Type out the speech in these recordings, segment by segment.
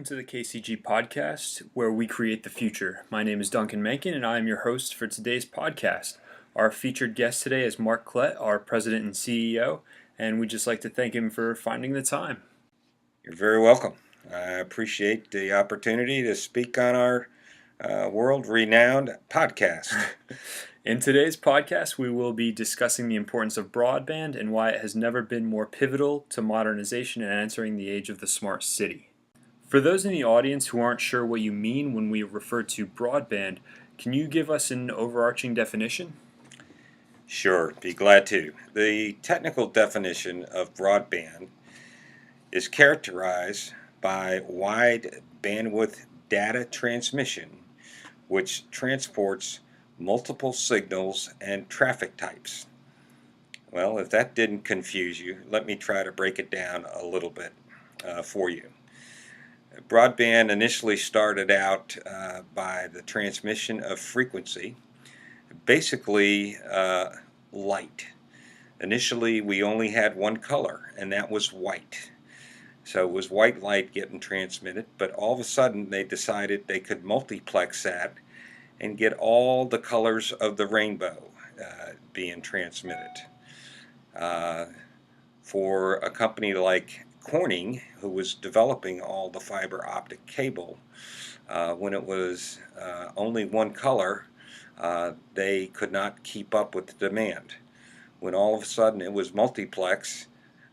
Welcome to the KCG podcast, where we create the future. My name is Duncan Menken, and I am your host for today's podcast. Our featured guest today is Mark Klett, our president and CEO, and we'd just like to thank him for finding the time. You're very welcome. I appreciate the opportunity to speak on our world-renowned podcast. In today's podcast, we will be discussing the importance of broadband and why it has never been more pivotal to modernization and entering the age of the smart city. For those in the audience who aren't sure what you mean when we refer to broadband, can you give us an overarching definition? Sure, be glad to. The technical definition of broadband is characterized by wide bandwidth data transmission, which transports multiple signals and traffic types. Well, if that didn't confuse you, let me try to break it down a little bit for you. Broadband initially started out by the transmission of frequency, basically light. Initially, we only had one color, and that was white. So it was white light getting transmitted, but all of a sudden they decided they could multiplex that and get all the colors of the rainbow being transmitted. For a company like Corning, who was developing all the fiber optic cable, when it was only one color, they could not keep up with the demand. When all of a sudden it was multiplex,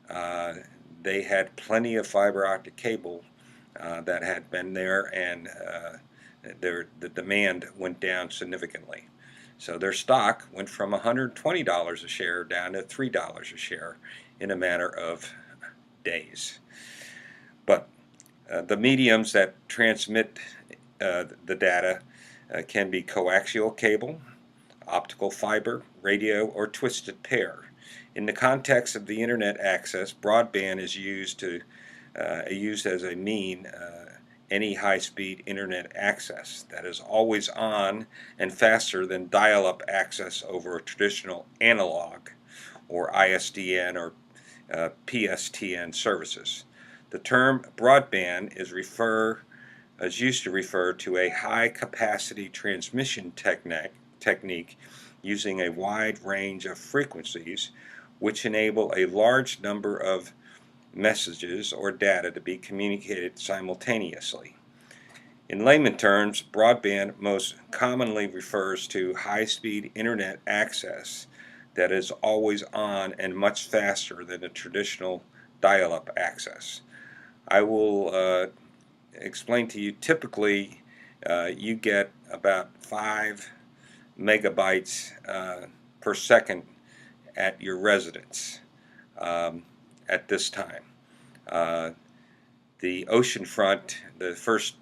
they had plenty of fiber optic cable that had been there, and the demand went down significantly. So their stock went from $120 a share down to $3 a share in a matter of days. But the mediums that transmit the data can be coaxial cable, optical fiber, radio, or twisted pair. In the context of the internet access, broadband is used as a mean any high-speed internet access that is always on and faster than dial-up access over a traditional analog or ISDN or PSTN services. The term broadband is used to refer to a high-capacity transmission technique using a wide range of frequencies which enable a large number of messages or data to be communicated simultaneously. In layman terms, broadband most commonly refers to high-speed internet access that is always on and much faster than a traditional dial-up access. I will explain to you, typically you get about 5 megabytes per second at your residence at this time. The oceanfront, the first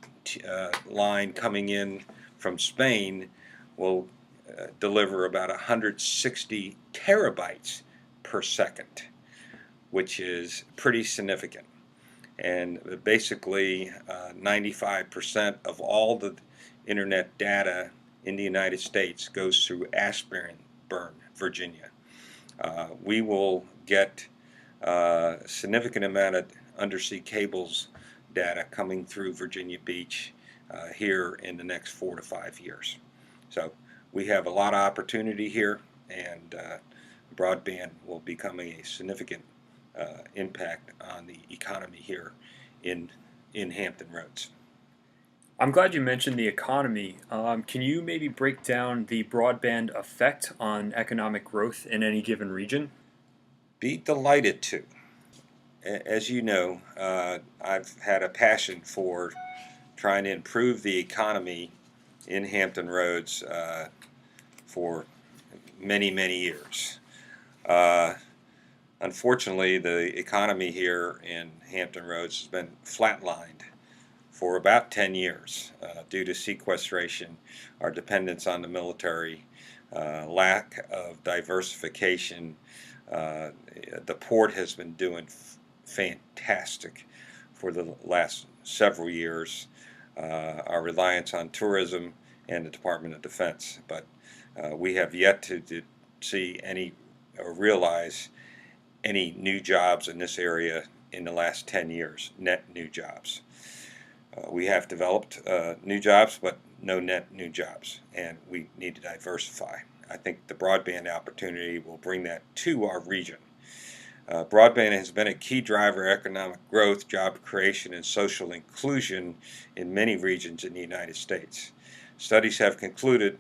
line coming in from Spain, will deliver about 160 terabytes per second, which is pretty significant. And basically 95% of all the internet data in the United States goes through Ashburn, Virginia. We will get a significant amount of undersea cables data coming through Virginia Beach here in the next 4 to 5 years. So we have a lot of opportunity here, and broadband will become a significant impact on the economy here in Hampton Roads. I'm glad you mentioned the economy. Can you maybe break down the broadband effect on economic growth in any given region? Be delighted to. As you know, I've had a passion for trying to improve the economy in Hampton Roads for many, many years. Unfortunately, the economy here in Hampton Roads has been flatlined for about 10 years due to sequestration, our dependence on the military, lack of diversification. The port has been doing fantastic for the last several years. Our reliance on tourism and the Department of Defense, but we have yet to see any or realize any new jobs in this area in the last 10 years, net new jobs. We have developed new jobs, but no net new jobs, and we need to diversify. I think the broadband opportunity will bring that to our region. Broadband has been a key driver of economic growth, job creation, and social inclusion in many regions in the United States. Studies have concluded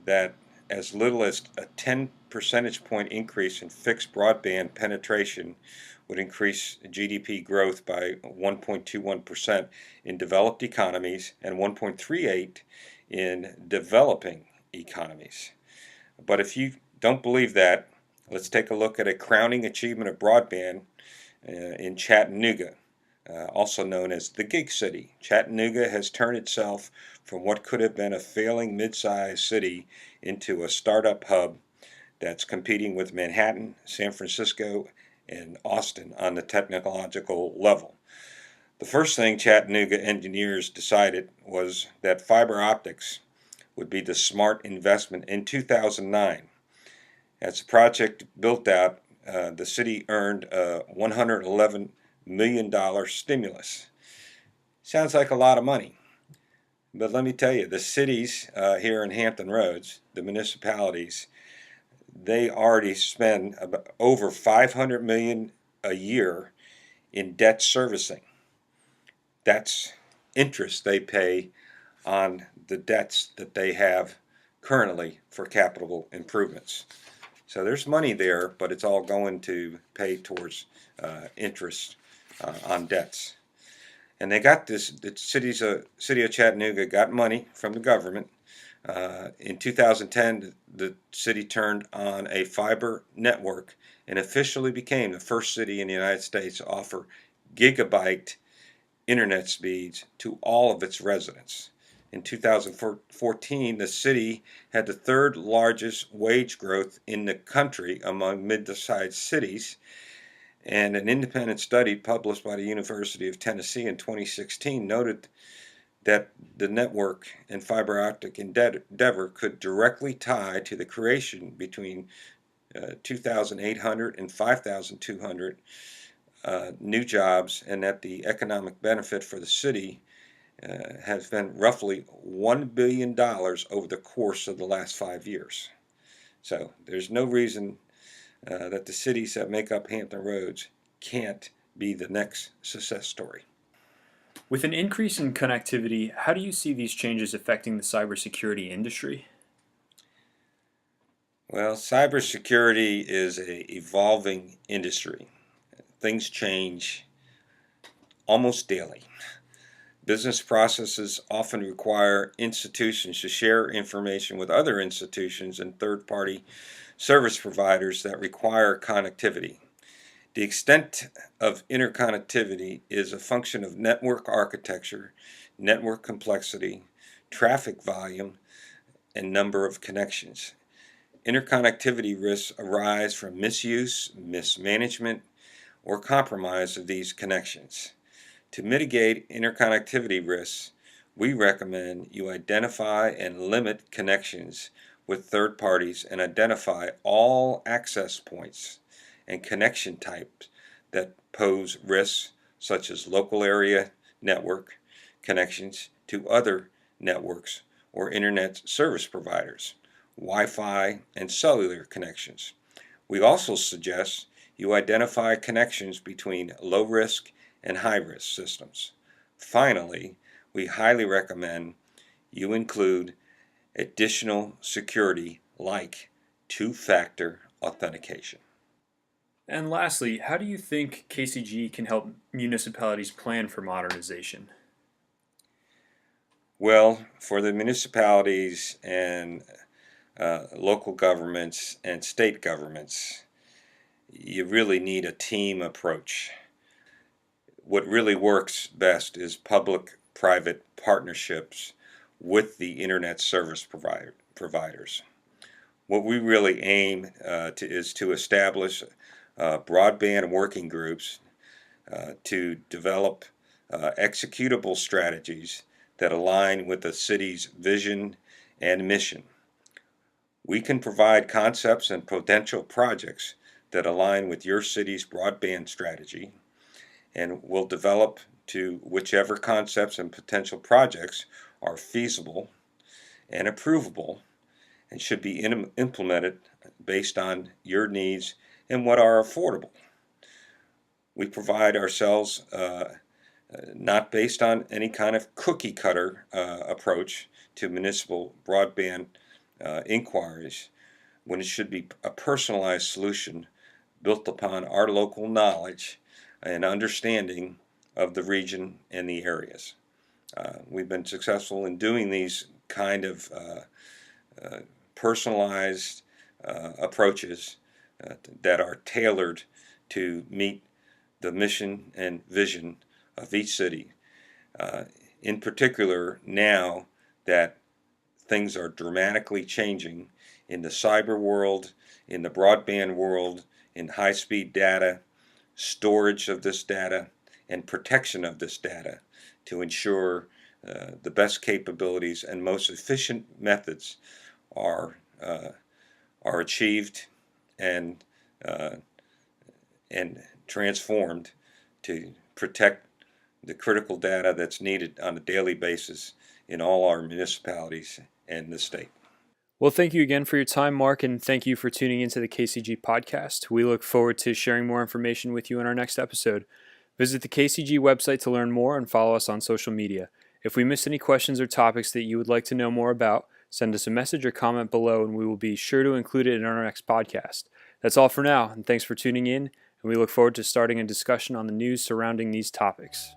that as little as a 10 percentage point increase in fixed broadband penetration would increase GDP growth by 1.21% in developed economies and 1.38 in developing economies. But if you don't believe that, let's take a look at a crowning achievement of broadband in Chattanooga, also known as the Gig City. Chattanooga has turned itself from what could have been a failing mid-sized city into a startup hub that's competing with Manhattan, San Francisco, and Austin on the technological level. The first thing Chattanooga engineers decided was that fiber optics would be the smart investment in 2009. As the project built out, the city earned a $111 million stimulus. Sounds like a lot of money. But let me tell you, the cities here in Hampton Roads, the municipalities, they already spend about over $500 million a year in debt servicing. That's interest they pay on the debts that they have currently for capital improvements. So there's money there, but it's all going to pay towards interest on debts. And they got this, the city of Chattanooga got money from the government. In 2010, the city turned on a fiber network and officially became the first city in the United States to offer gigabyte internet speeds to all of its residents. In 2014, the city had the third largest wage growth in the country among mid-sized cities, and an independent study published by the University of Tennessee in 2016 noted that the network and fiber optic endeavor could directly tie to the creation between 2,800 and 5,200 new jobs, and that the economic benefit for the city has been roughly $1 billion over the course of the last 5 years. So there's no reason that the cities that make up Hampton Roads can't be the next success story. With an increase in connectivity, how do you see these changes affecting the cybersecurity industry? Well, cybersecurity is an evolving industry. Things change almost daily. Business processes often require institutions to share information with other institutions and third-party service providers that require connectivity. The extent of interconnectivity is a function of network architecture, network complexity, traffic volume, and number of connections. Interconnectivity risks arise from misuse, mismanagement, or compromise of these connections. To mitigate interconnectivity risks, we recommend you identify and limit connections with third parties and identify all access points and connection types that pose risks, such as local area network connections to other networks or internet service providers, Wi-Fi, and cellular connections. We also suggest you identify connections between low-risk and high-risk systems. Finally, we highly recommend you include additional security like two-factor authentication. And lastly, how do you think KCG can help municipalities plan for modernization? Well, for the municipalities and local governments and state governments, you really need a team approach. What really works best is public-private partnerships with the internet service providers. What we really aim is to establish broadband working groups to develop executable strategies that align with the city's vision and mission. We can provide concepts and potential projects that align with your city's broadband strategy, and we'll develop to whichever concepts and potential projects are feasible and approvable and should be implemented based on your needs and what are affordable. We provide ourselves not based on any kind of cookie cutter approach to municipal broadband inquiries, when it should be a personalized solution built upon our local knowledge and understanding of the region and the areas. We've been successful in doing these kind of personalized approaches that are tailored to meet the mission and vision of each city. In particular, now that things are dramatically changing in the cyber world, in the broadband world, in high-speed data, storage of this data, and protection of this data to ensure the best capabilities and most efficient methods are achieved and transformed to protect the critical data that's needed on a daily basis in all our municipalities and the state. Well, thank you again for your time, Mark, and thank you for tuning into the KCG podcast. We look forward to sharing more information with you in our next episode. Visit the KCG website to learn more and follow us on social media. If we missed any questions or topics that you would like to know more about, send us a message or comment below, and we will be sure to include it in our next podcast. That's all for now, and thanks for tuning in, and we look forward to starting a discussion on the news surrounding these topics.